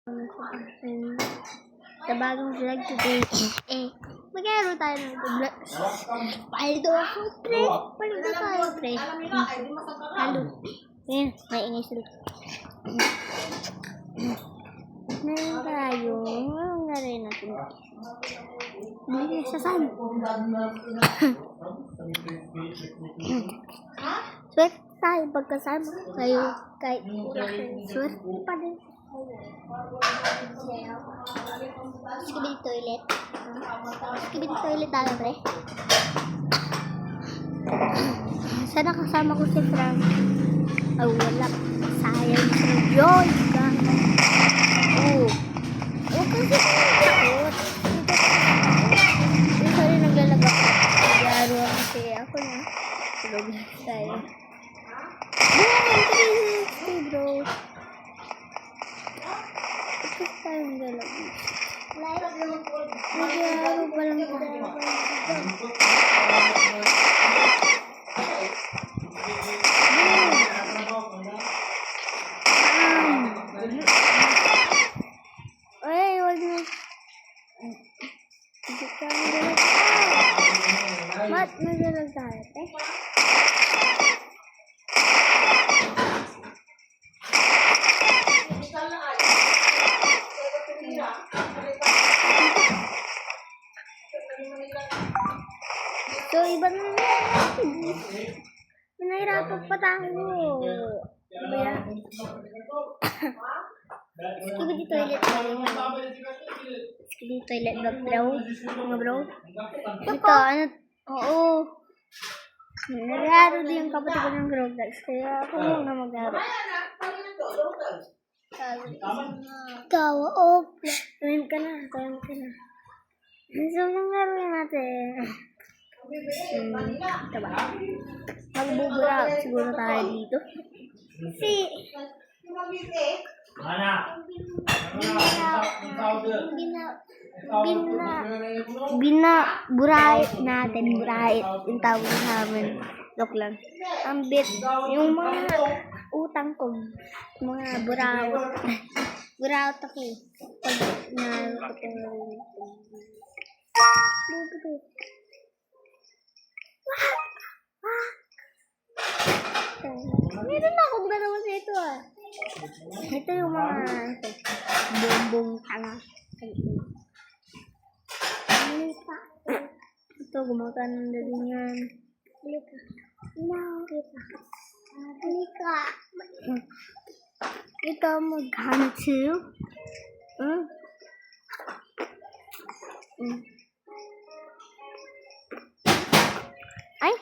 Sa bagong vlog today, mag-aaro tayo ng vlog. Paldo ako, pre. Paldo tayo, pre. Halo. Ayan, maingay sila. Meron tayo. Anong narin natin? Bili sa saan? Swerte tayo pagkasama. Kayo, kahit swerte pa din. Skibidi toilet. Skibidi toilet tayo, pre. Sana kasama ko si Frank. Ay, wala. Sayang siya. Yun! Oh. Huwag kang takot. Hindi ka rin naglalagak. Nag-aaro kasi ako na. Tulog na tayo. Hey, bro. Ito tayong lalagay. Nag-aaro pa lang tayo. Ay, wag na. Hindi ka nagalag tayo. Ba't nagalag tayo, te? So, iba na natin. Nahirapan pa tayo. Ano yan? Skibidi toilet tayo. Skibidi toilet ba, bro? Mga bro? Ito, ano? Oo. Nag-aaro din yung kapatid ko ng Roblox. Kaya ako muna mag-aaro. Tawa, oh. Time ka na. So, nangyari natin. Ito ba? Magbubura siguro tayo dito. Kasi, burayit natin, burayit yung tawag namin. Look lang. Ang bit, yung mga utang ko, mga burawot. Burawot ako eh. Pag nalukot ko. Meron na akong ganawa sa ito ah. Ito yung mga bombong tanga. Ito, gumawa ng daling yan. Halika. Halika. Ito, maghanap siyo. Ay,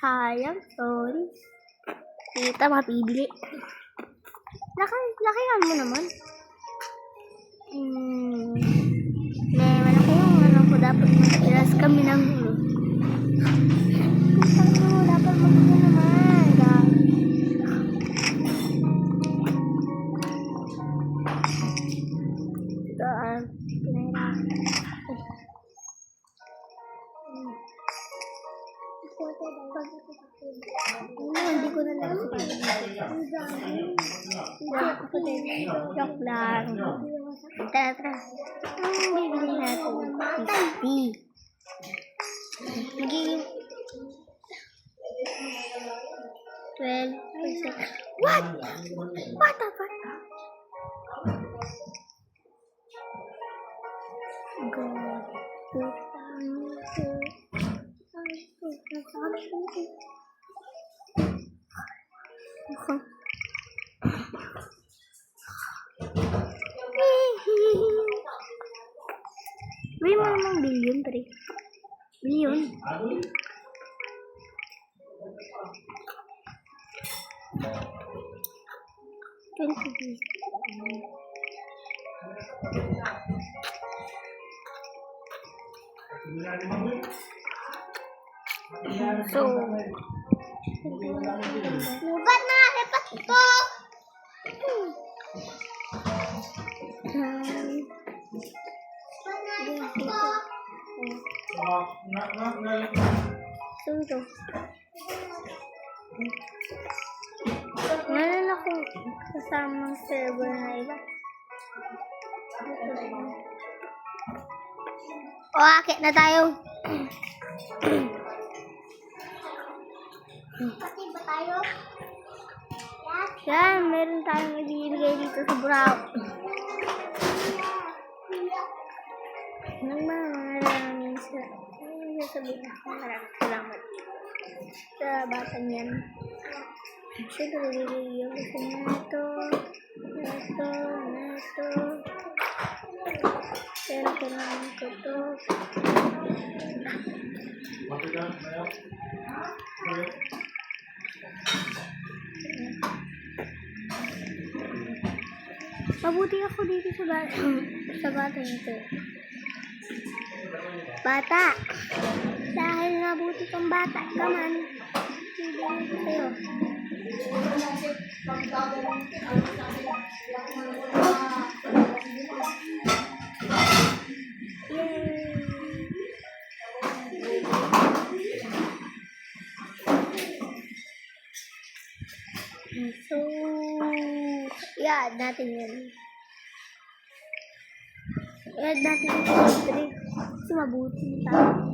sayang. Sorry. Kita, mapibili. Lakihan mo naman. Malaki yung ano ko dapat mag-iras kami ng ulo. Kung mo dapat mag-iras naman. Ito, pinahirapan. Hindi ko na lang joke lang. Tara. Ang bibili natin. 50. Magiging 12%. What? Bata pa. May mga billion, pre. Billion. So, bubat na, hebat ito. So, Meron akong kasamang server na iba. O, akit na tayo. Pati ba tayo? Yan, meron tayong ibibigay dito sa Burao. Maraming sasabihin ako, maraming salamat sa batang yan. Siyempre, bibigyan ko sa ito. Pero kailangan ko ito. Mabuti ako dito sa bata nito. Bata! Dahil mabuti kang bata ka man, bibigyan ko sa'yo. So, i-add natin yan. I-add natin yung history. Kasi mabuti tayo.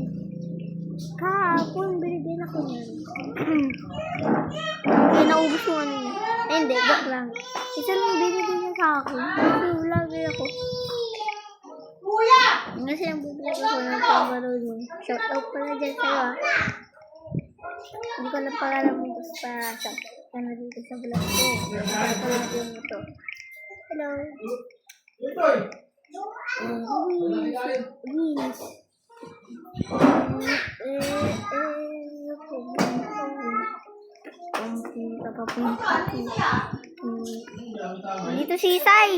Kahapon, binigyan ako yan. Kaya naubos yung ano yun. Eh, hindi, joke lang. Isa lang binigyan niya sa akin. Kasi vlogger ako. Kasi ang bibigyan ko ng pabaro yun. Shout out pala dyan sa'yo ah. Hindi ko lang pala mo basta shout out ka na dito sa vlog ko. Pagpapalagyan mo to. Hello. Wins. Dito si Isay.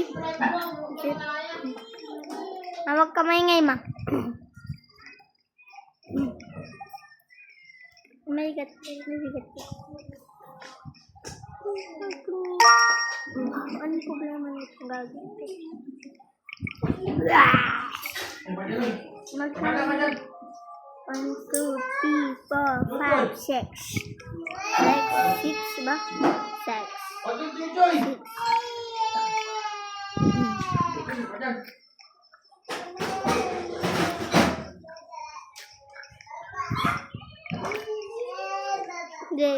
Hawag kamay ngay ma. Mabigat. Anong problema nito gagawin? Magkano? 1, 2, 3, 4, 5, 6. 6 ba? 6.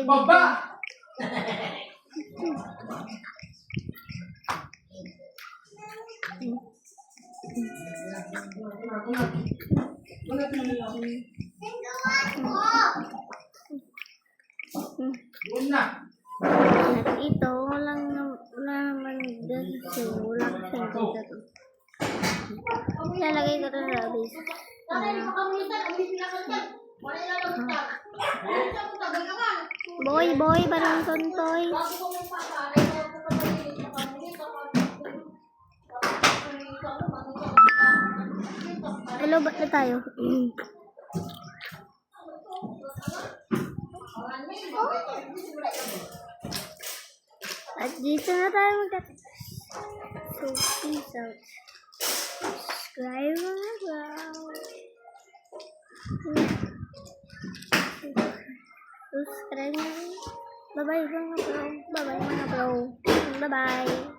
Baba! At ito, walang naman dito. Walang siyempre dito. Lalagay ko ito sa base. Boy, parang tontoy. Hello, ba't na tayo? At dito na tayo So, peace out. Subscribe mga bro. Subscribe na rin. Bye-bye mga bro. Bye-bye mga bro. Bye-bye.